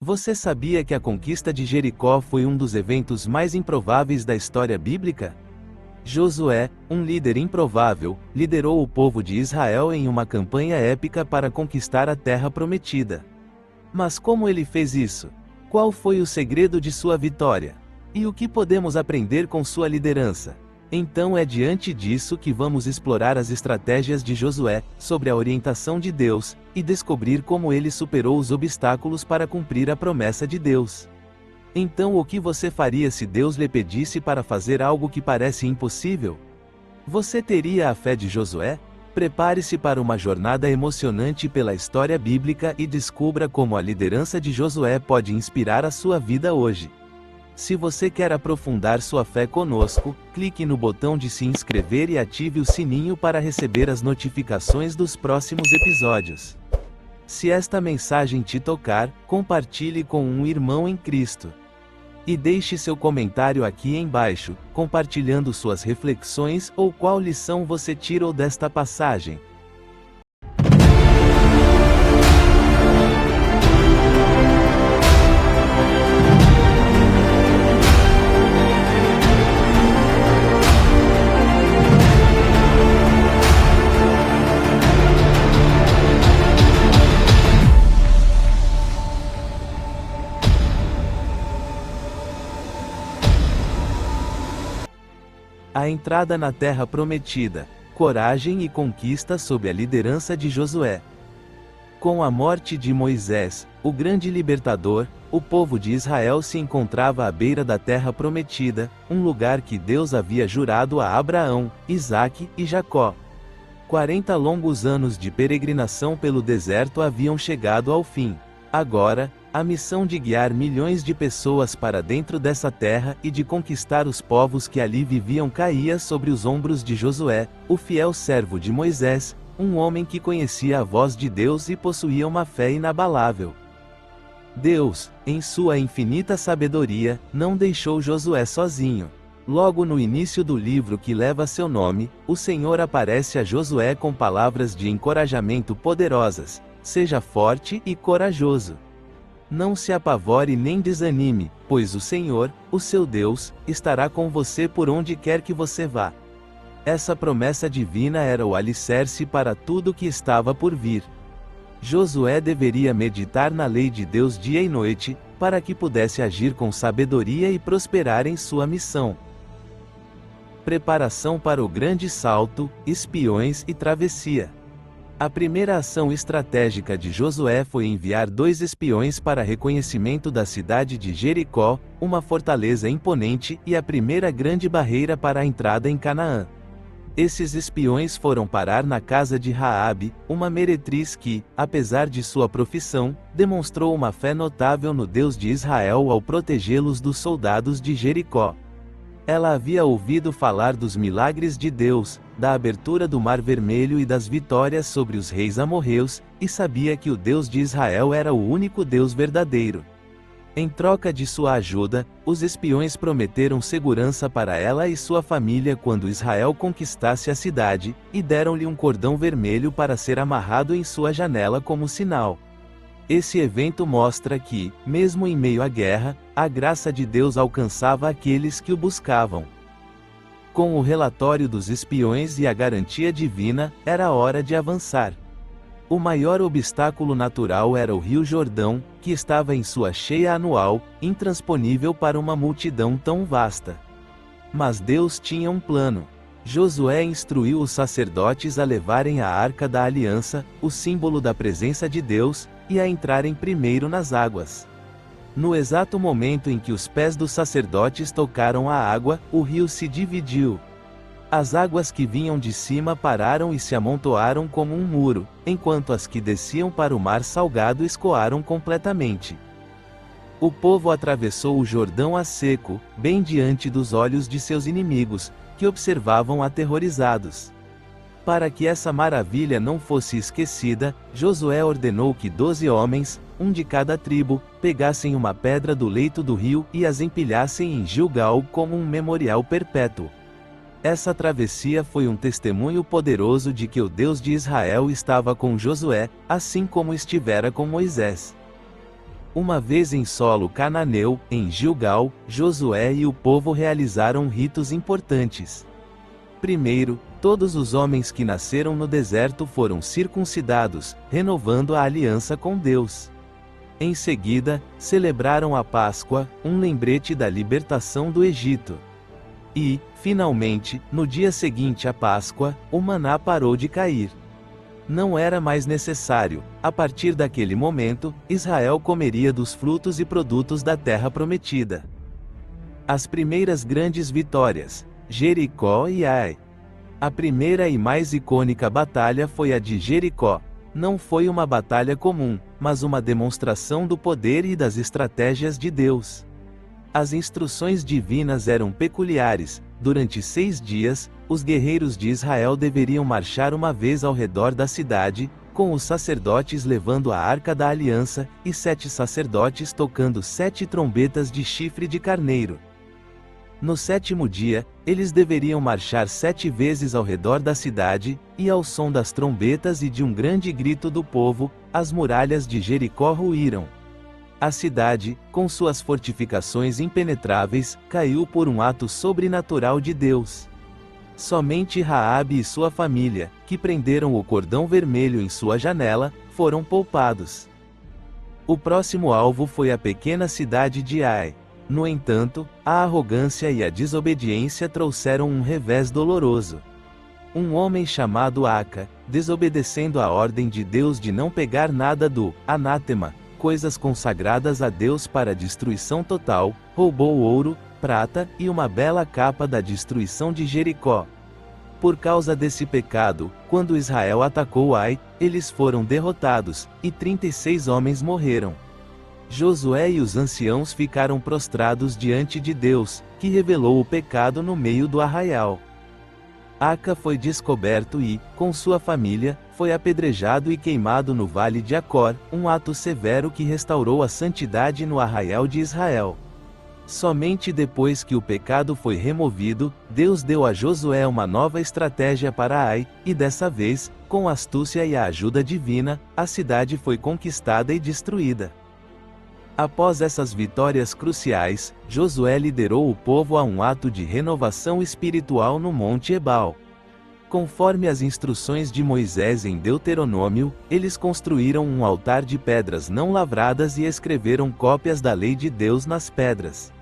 Você sabia que a conquista de Jericó foi um dos eventos mais improváveis da história bíblica? Josué, um líder improvável, liderou o povo de Israel em uma campanha épica para conquistar a terra prometida. Mas como ele fez isso? Qual foi o segredo de sua vitória? E o que podemos aprender com sua liderança? Então é diante disso que vamos explorar as estratégias de Josué, sobre a orientação de Deus, e descobrir como ele superou os obstáculos para cumprir a promessa de Deus. Então o que você faria se Deus lhe pedisse para fazer algo que parece impossível? Você teria a fé de Josué? Prepare-se para uma jornada emocionante pela história bíblica e descubra como a liderança de Josué pode inspirar a sua vida hoje. Se você quer aprofundar sua fé conosco, clique no botão de se inscrever e ative o sininho para receber as notificações dos próximos episódios. Se esta mensagem te tocar, compartilhe com um irmão em Cristo. E deixe seu comentário aqui embaixo, compartilhando suas reflexões ou qual lição você tirou desta passagem. A entrada na Terra Prometida, coragem e conquista sob a liderança de Josué. Com a morte de Moisés, o grande libertador, o povo de Israel se encontrava à beira da Terra Prometida, um lugar que Deus havia jurado a Abraão, Isaque e Jacó. 40 longos anos de peregrinação pelo deserto haviam chegado ao fim. Agora, a missão de guiar milhões de pessoas para dentro dessa terra e de conquistar os povos que ali viviam caía sobre os ombros de Josué, o fiel servo de Moisés, um homem que conhecia a voz de Deus e possuía uma fé inabalável. Deus, em sua infinita sabedoria, não deixou Josué sozinho. Logo no início do livro que leva seu nome, o Senhor aparece a Josué com palavras de encorajamento poderosas: seja forte e corajoso. Não se apavore nem desanime, pois o Senhor, o seu Deus, estará com você por onde quer que você vá. Essa promessa divina era o alicerce para tudo que estava por vir. Josué deveria meditar na lei de Deus dia e noite, para que pudesse agir com sabedoria e prosperar em sua missão. Preparação para o grande salto, espiões e travessia. A primeira ação estratégica de Josué foi enviar 2 espiões para reconhecimento da cidade de Jericó, uma fortaleza imponente e a primeira grande barreira para a entrada em Canaã. Esses espiões foram parar na casa de Raabe, uma meretriz que, apesar de sua profissão, demonstrou uma fé notável no Deus de Israel ao protegê-los dos soldados de Jericó. Ela havia ouvido falar dos milagres de Deus, da abertura do Mar Vermelho e das vitórias sobre os reis amorreus, e sabia que o Deus de Israel era o único Deus verdadeiro. Em troca de sua ajuda, os espiões prometeram segurança para ela e sua família quando Israel conquistasse a cidade, e deram-lhe um cordão vermelho para ser amarrado em sua janela como sinal. Esse evento mostra que, mesmo em meio à guerra, a graça de Deus alcançava aqueles que o buscavam. Com o relatório dos espiões e a garantia divina, era hora de avançar. O maior obstáculo natural era o Rio Jordão, que estava em sua cheia anual, intransponível para uma multidão tão vasta. Mas Deus tinha um plano. Josué instruiu os sacerdotes a levarem a Arca da Aliança, o símbolo da presença de Deus, e a entrarem primeiro nas águas. No exato momento em que os pés dos sacerdotes tocaram a água, o rio se dividiu. As águas que vinham de cima pararam e se amontoaram como um muro, enquanto as que desciam para o mar salgado escoaram completamente. O povo atravessou o Jordão a seco, bem diante dos olhos de seus inimigos, que observavam aterrorizados. Para que essa maravilha não fosse esquecida, Josué ordenou que 12 homens, um de cada tribo, pegassem uma pedra do leito do rio e as empilhassem em Gilgal como um memorial perpétuo. Essa travessia foi um testemunho poderoso de que o Deus de Israel estava com Josué, assim como estivera com Moisés. Uma vez em solo cananeu, em Gilgal, Josué e o povo realizaram ritos importantes. Primeiro, todos os homens que nasceram no deserto foram circuncidados, renovando a aliança com Deus. Em seguida, celebraram a Páscoa, um lembrete da libertação do Egito. E, finalmente, no dia seguinte à Páscoa, o maná parou de cair. Não era mais necessário. A partir daquele momento, Israel comeria dos frutos e produtos da terra prometida. As primeiras grandes vitórias: Jericó e Ai. A primeira e mais icônica batalha foi a de Jericó. Não foi uma batalha comum, mas uma demonstração do poder e das estratégias de Deus. As instruções divinas eram peculiares. Durante 6 dias, os guerreiros de Israel deveriam marchar uma vez ao redor da cidade, com os sacerdotes levando a Arca da Aliança, e 7 sacerdotes tocando 7 trombetas de chifre de carneiro. No 7º dia, eles deveriam marchar 7 vezes ao redor da cidade, e ao som das trombetas e de um grande grito do povo, as muralhas de Jericó ruíram. A cidade, com suas fortificações impenetráveis, caiu por um ato sobrenatural de Deus. Somente Raabe e sua família, que prenderam o cordão vermelho em sua janela, foram poupados. O próximo alvo foi a pequena cidade de Ai. No entanto, a arrogância e a desobediência trouxeram um revés doloroso. Um homem chamado Aca, desobedecendo a ordem de Deus de não pegar nada do anátema, coisas consagradas a Deus para destruição total, roubou ouro, prata e uma bela capa da destruição de Jericó. Por causa desse pecado, quando Israel atacou Ai, eles foram derrotados, e 36 homens morreram. Josué e os anciãos ficaram prostrados diante de Deus, que revelou o pecado no meio do arraial. Aca foi descoberto e, com sua família, foi apedrejado e queimado no vale de Acor, um ato severo que restaurou a santidade no arraial de Israel. Somente depois que o pecado foi removido, Deus deu a Josué uma nova estratégia para Ai, e dessa vez, com astúcia e a ajuda divina, a cidade foi conquistada e destruída. Após essas vitórias cruciais, Josué liderou o povo a um ato de renovação espiritual no Monte Ebal. Conforme as instruções de Moisés em Deuteronômio, eles construíram um altar de pedras não lavradas e escreveram cópias da lei de Deus nas pedras.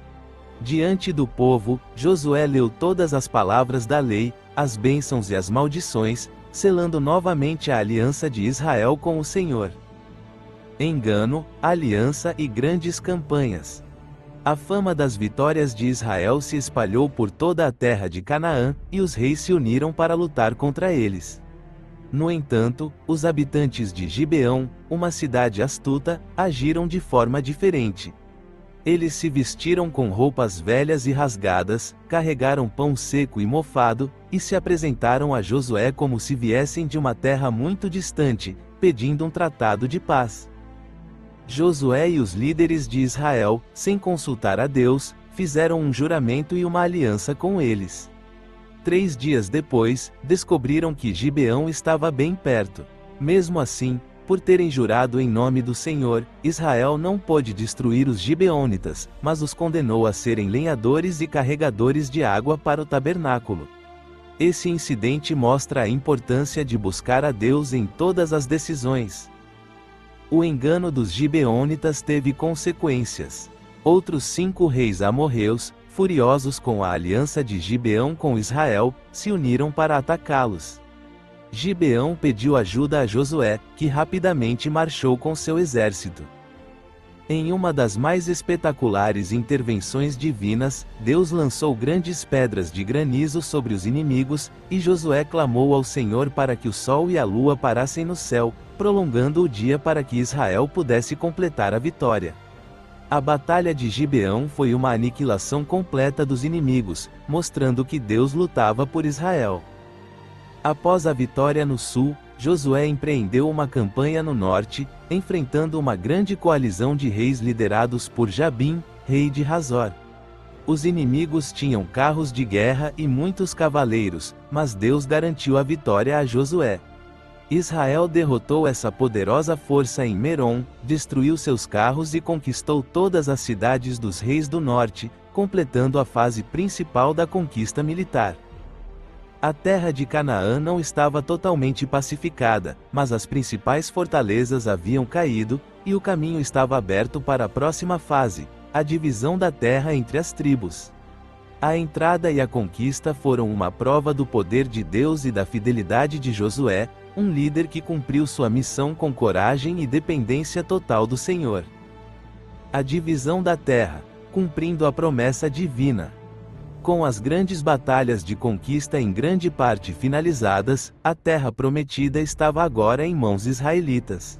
Diante do povo, Josué leu todas as palavras da lei, as bênçãos e as maldições, selando novamente a aliança de Israel com o Senhor. Engano, aliança e grandes campanhas. A fama das vitórias de Israel se espalhou por toda a terra de Canaã, e os reis se uniram para lutar contra eles. No entanto, os habitantes de Gibeão, uma cidade astuta, agiram de forma diferente. Eles se vestiram com roupas velhas e rasgadas, carregaram pão seco e mofado, e se apresentaram a Josué como se viessem de uma terra muito distante, pedindo um tratado de paz. Josué e os líderes de Israel, sem consultar a Deus, fizeram um juramento e uma aliança com eles. 3 dias depois, descobriram que Gibeão estava bem perto. Mesmo assim, por terem jurado em nome do Senhor, Israel não pôde destruir os gibeonitas, mas os condenou a serem lenhadores e carregadores de água para o tabernáculo. Esse incidente mostra a importância de buscar a Deus em todas as decisões. O engano dos gibeonitas teve consequências. Outros 5 reis amorreus, furiosos com a aliança de Gibeão com Israel, se uniram para atacá-los. Gibeão pediu ajuda a Josué, que rapidamente marchou com seu exército. Em uma das mais espetaculares intervenções divinas, Deus lançou grandes pedras de granizo sobre os inimigos, e Josué clamou ao Senhor para que o sol e a lua parassem no céu, prolongando o dia para que Israel pudesse completar a vitória. A Batalha de Gibeão foi uma aniquilação completa dos inimigos, mostrando que Deus lutava por Israel. Após a vitória no sul, Josué empreendeu uma campanha no norte, enfrentando uma grande coalizão de reis liderados por Jabim, rei de Hazor. Os inimigos tinham carros de guerra e muitos cavaleiros, mas Deus garantiu a vitória a Josué. Israel derrotou essa poderosa força em Merom, destruiu seus carros e conquistou todas as cidades dos reis do norte, completando a fase principal da conquista militar. A terra de Canaã não estava totalmente pacificada, mas as principais fortalezas haviam caído, e o caminho estava aberto para a próxima fase, a divisão da terra entre as tribos. A entrada e a conquista foram uma prova do poder de Deus e da fidelidade de Josué, um líder que cumpriu sua missão com coragem e dependência total do Senhor. A divisão da terra, cumprindo a promessa divina. Com as grandes batalhas de conquista em grande parte finalizadas, a terra prometida estava agora em mãos israelitas.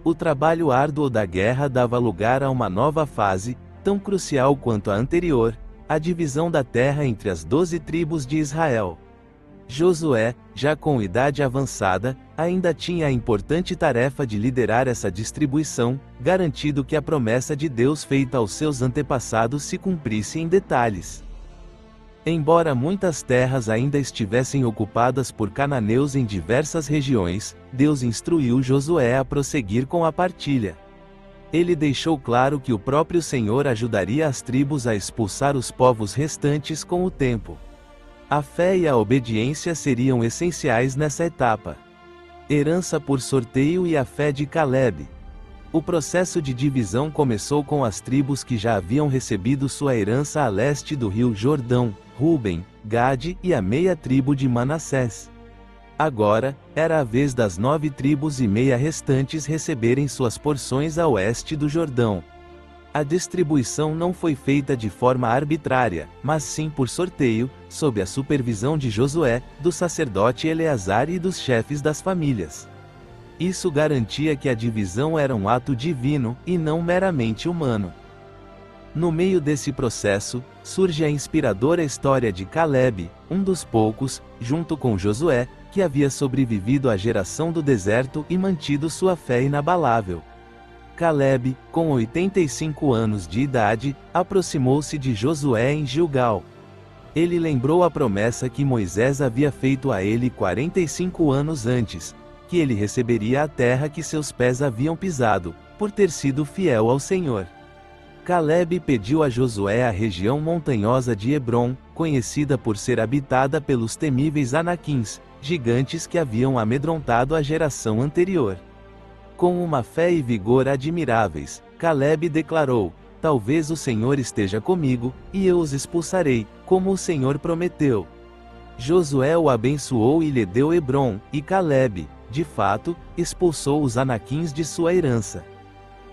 O trabalho árduo da guerra dava lugar a uma nova fase, tão crucial quanto a anterior, a divisão da terra entre as 12 tribos de Israel. Josué, já com idade avançada, ainda tinha a importante tarefa de liderar essa distribuição, garantindo que a promessa de Deus feita aos seus antepassados se cumprisse em detalhes. Embora muitas terras ainda estivessem ocupadas por cananeus em diversas regiões, Deus instruiu Josué a prosseguir com a partilha. Ele deixou claro que o próprio Senhor ajudaria as tribos a expulsar os povos restantes com o tempo. A fé e a obediência seriam essenciais nessa etapa. Herança por sorteio e a fé de Calebe. O processo de divisão começou com as tribos que já haviam recebido sua herança a leste do rio Jordão, Ruben, Gade e a meia tribo de Manassés. Agora, era a vez das 9 tribos e meia restantes receberem suas porções a oeste do Jordão. A distribuição não foi feita de forma arbitrária, mas sim por sorteio, sob a supervisão de Josué, do sacerdote Eleazar e dos chefes das famílias. Isso garantia que a divisão era um ato divino, e não meramente humano. No meio desse processo, surge a inspiradora história de Calebe, um dos poucos, junto com Josué, que havia sobrevivido à geração do deserto e mantido sua fé inabalável. Calebe, com 85 anos de idade, aproximou-se de Josué em Gilgal. Ele lembrou a promessa que Moisés havia feito a ele 45 anos antes, que ele receberia a terra que seus pés haviam pisado, por ter sido fiel ao Senhor. Calebe pediu a Josué a região montanhosa de Hebrom, conhecida por ser habitada pelos temíveis Anaquins, gigantes que haviam amedrontado a geração anterior. Com uma fé e vigor admiráveis, Calebe declarou: "Talvez o Senhor esteja comigo, e eu os expulsarei, como o Senhor prometeu." Josué o abençoou e lhe deu Hebrom, e Calebe, de fato, expulsou os Anaquins de sua herança.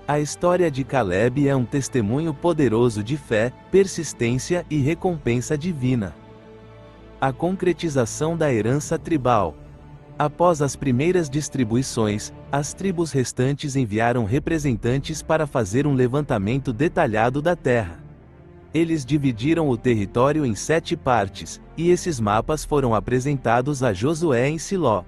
A história de Calebe é um testemunho poderoso de fé, persistência e recompensa divina. A concretização da herança tribal. Após as primeiras distribuições, as tribos restantes enviaram representantes para fazer um levantamento detalhado da terra. Eles dividiram o território em 7 partes, e esses mapas foram apresentados a Josué em Siló.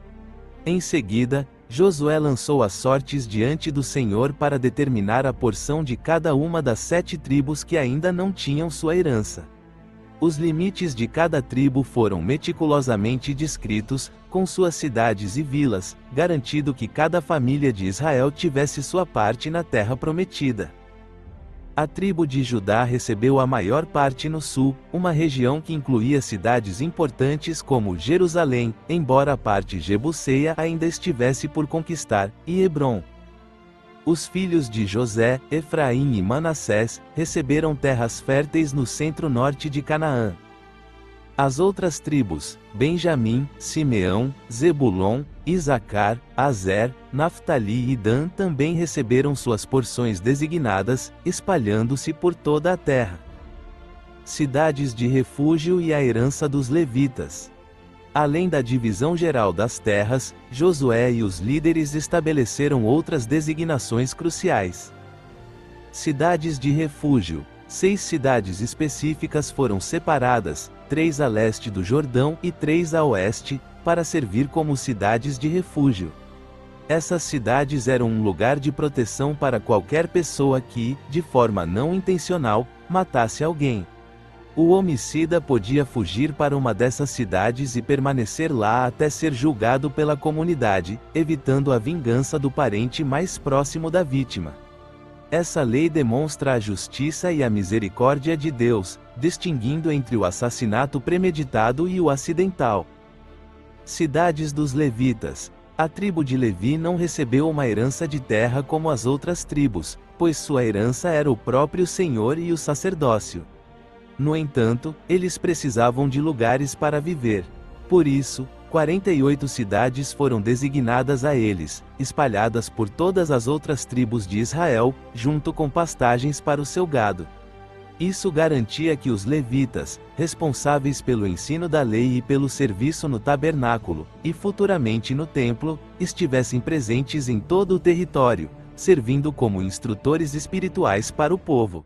Em seguida, Josué lançou as sortes diante do Senhor para determinar a porção de cada uma das 7 tribos que ainda não tinham sua herança. Os limites de cada tribo foram meticulosamente descritos, com suas cidades e vilas, garantindo que cada família de Israel tivesse sua parte na terra prometida. A tribo de Judá recebeu a maior parte no sul, uma região que incluía cidades importantes como Jerusalém, embora a parte jebuseia ainda estivesse por conquistar, e Hebrom. Os filhos de José, Efraim e Manassés, receberam terras férteis no centro-norte de Canaã. As outras tribos, Benjamim, Simeão, Zebulon, Isacar, Azer, Naftali e Dan também receberam suas porções designadas, espalhando-se por toda a terra. Cidades de refúgio e a herança dos levitas. Além da divisão geral das terras, Josué e os líderes estabeleceram outras designações cruciais. Cidades de refúgio. 6 cidades específicas foram separadas, 3 a leste do Jordão e 3 a oeste, para servir como cidades de refúgio. Essas cidades eram um lugar de proteção para qualquer pessoa que, de forma não intencional, matasse alguém. O homicida podia fugir para uma dessas cidades e permanecer lá até ser julgado pela comunidade, evitando a vingança do parente mais próximo da vítima. Essa lei demonstra a justiça e a misericórdia de Deus, distinguindo entre o assassinato premeditado e o acidental. Cidades dos Levitas. A tribo de Levi não recebeu uma herança de terra como as outras tribos, pois sua herança era o próprio Senhor e o sacerdócio. No entanto, eles precisavam de lugares para viver. Por isso, 48 cidades foram designadas a eles, espalhadas por todas as outras tribos de Israel, junto com pastagens para o seu gado. Isso garantia que os levitas, responsáveis pelo ensino da lei e pelo serviço no tabernáculo, e futuramente no templo, estivessem presentes em todo o território, servindo como instrutores espirituais para o povo.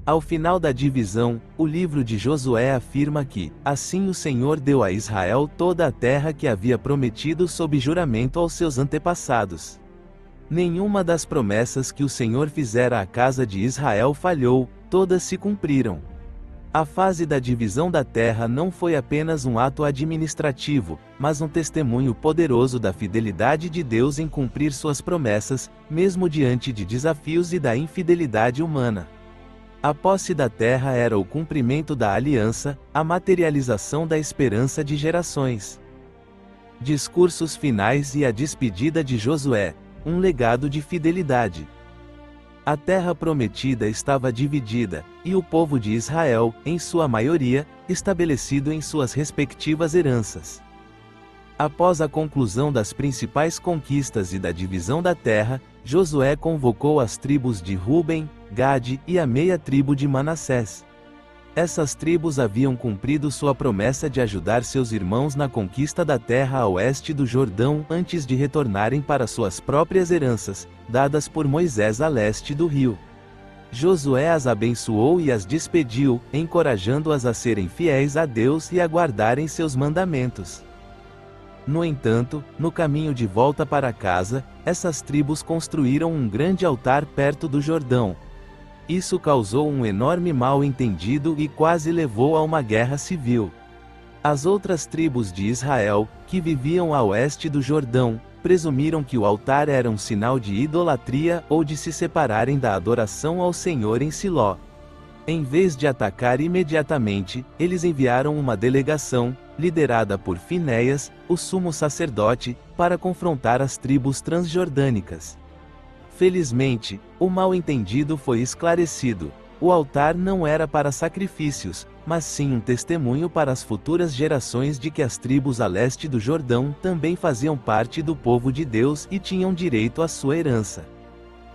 Ao final da divisão, o livro de Josué afirma que, assim o Senhor deu a Israel toda a terra que havia prometido sob juramento aos seus antepassados. Nenhuma das promessas que o Senhor fizera à casa de Israel falhou, todas se cumpriram. A fase da divisão da terra não foi apenas um ato administrativo, mas um testemunho poderoso da fidelidade de Deus em cumprir suas promessas, mesmo diante de desafios e da infidelidade humana. A posse da terra era o cumprimento da aliança, a materialização da esperança de gerações. Discursos finais e a despedida de Josué, um legado de fidelidade. A terra prometida estava dividida, e o povo de Israel, em sua maioria, estabelecido em suas respectivas heranças. Após a conclusão das principais conquistas e da divisão da terra, Josué convocou as tribos de Ruben, Gade e a meia tribo de Manassés. Essas tribos haviam cumprido sua promessa de ajudar seus irmãos na conquista da terra a oeste do Jordão antes de retornarem para suas próprias heranças, dadas por Moisés a leste do rio. Josué as abençoou e as despediu, encorajando-as a serem fiéis a Deus e a guardarem seus mandamentos. No entanto, no caminho de volta para casa, essas tribos construíram um grande altar perto do Jordão. Isso causou um enorme mal-entendido e quase levou a uma guerra civil. As outras tribos de Israel, que viviam a oeste do Jordão, presumiram que o altar era um sinal de idolatria ou de se separarem da adoração ao Senhor em Siló. Em vez de atacar imediatamente, eles enviaram uma delegação, liderada por Finéias, o sumo sacerdote, para confrontar as tribos transjordânicas. Felizmente, o mal-entendido foi esclarecido. O altar não era para sacrifícios, mas sim um testemunho para as futuras gerações de que as tribos a leste do Jordão também faziam parte do povo de Deus e tinham direito à sua herança.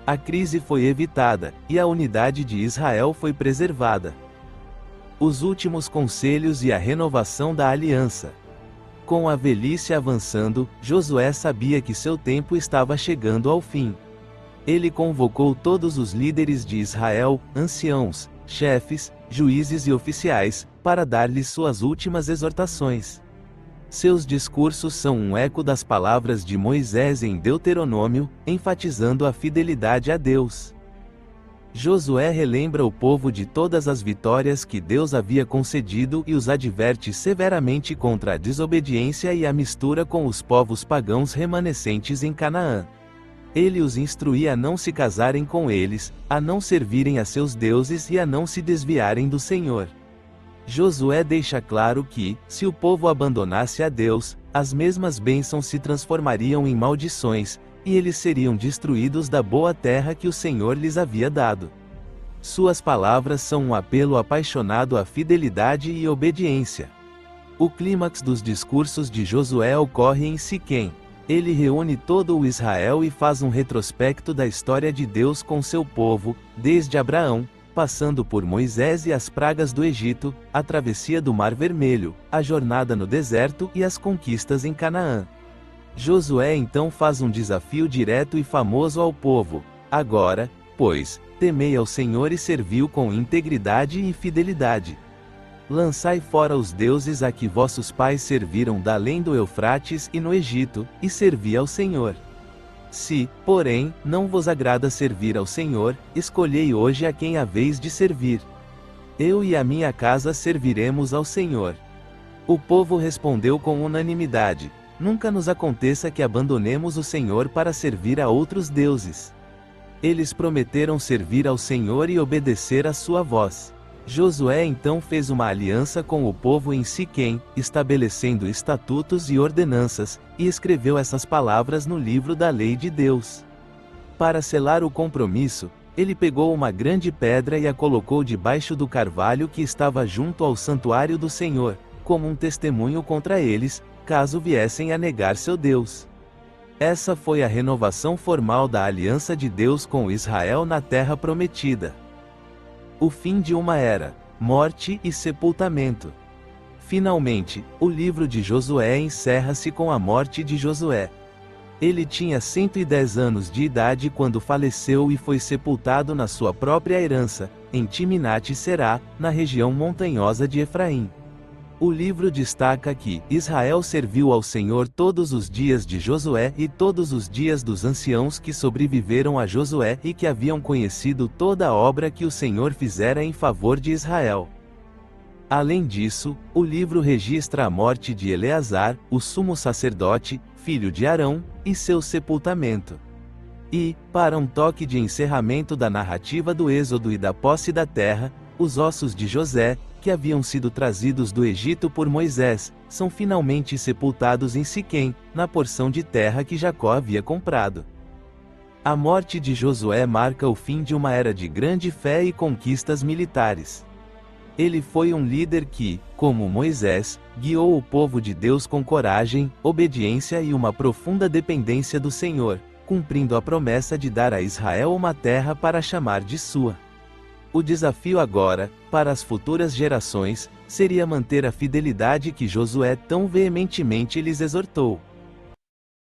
A crise foi evitada, e a unidade de Israel foi preservada. Os últimos conselhos e a renovação da aliança. Com a velhice avançando, Josué sabia que seu tempo estava chegando ao fim. Ele convocou todos os líderes de Israel, anciãos, chefes, juízes e oficiais, para dar-lhes suas últimas exortações. Seus discursos são um eco das palavras de Moisés em Deuteronômio, enfatizando a fidelidade a Deus. Josué relembra o povo de todas as vitórias que Deus havia concedido e os adverte severamente contra a desobediência e a mistura com os povos pagãos remanescentes em Canaã. Ele os instruía a não se casarem com eles, a não servirem a seus deuses e a não se desviarem do Senhor. Josué deixa claro que, se o povo abandonasse a Deus, as mesmas bênçãos se transformariam em maldições, e eles seriam destruídos da boa terra que o Senhor lhes havia dado. Suas palavras são um apelo apaixonado à fidelidade e obediência. O clímax dos discursos de Josué ocorre em Siquém. Ele reúne todo o Israel e faz um retrospecto da história de Deus com seu povo, desde Abraão, passando por Moisés e as pragas do Egito, a travessia do Mar Vermelho, a jornada no deserto e as conquistas em Canaã. Josué então faz um desafio direto e famoso ao povo: agora, pois, temei ao Senhor e servi-o com integridade e fidelidade. Lançai fora os deuses a que vossos pais serviram da além do Eufrates e no Egito, e servi ao Senhor. Se, porém, não vos agrada servir ao Senhor, escolhei hoje a quem haveis de servir. Eu e a minha casa serviremos ao Senhor. O povo respondeu com unanimidade: nunca nos aconteça que abandonemos o Senhor para servir a outros deuses. Eles prometeram servir ao Senhor e obedecer à sua voz. Josué então fez uma aliança com o povo em Siquém, estabelecendo estatutos e ordenanças, e escreveu essas palavras no livro da lei de Deus. Para selar o compromisso, ele pegou uma grande pedra e a colocou debaixo do carvalho que estava junto ao santuário do Senhor, como um testemunho contra eles, caso viessem a negar seu Deus. Essa foi a renovação formal da aliança de Deus com Israel na terra prometida. O fim de uma era, morte e sepultamento. Finalmente, o livro de Josué encerra-se com a morte de Josué. Ele tinha 110 anos de idade quando faleceu e foi sepultado na sua própria herança, em Timnat-Será, na região montanhosa de Efraim. O livro destaca que Israel serviu ao Senhor todos os dias de Josué e todos os dias dos anciãos que sobreviveram a Josué e que haviam conhecido toda a obra que o Senhor fizera em favor de Israel. Além disso, o livro registra a morte de Eleazar, o sumo sacerdote, filho de Arão, e seu sepultamento. E, para um toque de encerramento da narrativa do Êxodo e da posse da terra, os ossos de José, que haviam sido trazidos do Egito por Moisés, são finalmente sepultados em Siquém, na porção de terra que Jacó havia comprado. A morte de Josué marca o fim de uma era de grande fé e conquistas militares. Ele foi um líder que, como Moisés, guiou o povo de Deus com coragem, obediência e uma profunda dependência do Senhor, cumprindo a promessa de dar a Israel uma terra para chamar de sua. O desafio agora, para as futuras gerações, seria manter a fidelidade que Josué tão veementemente lhes exortou.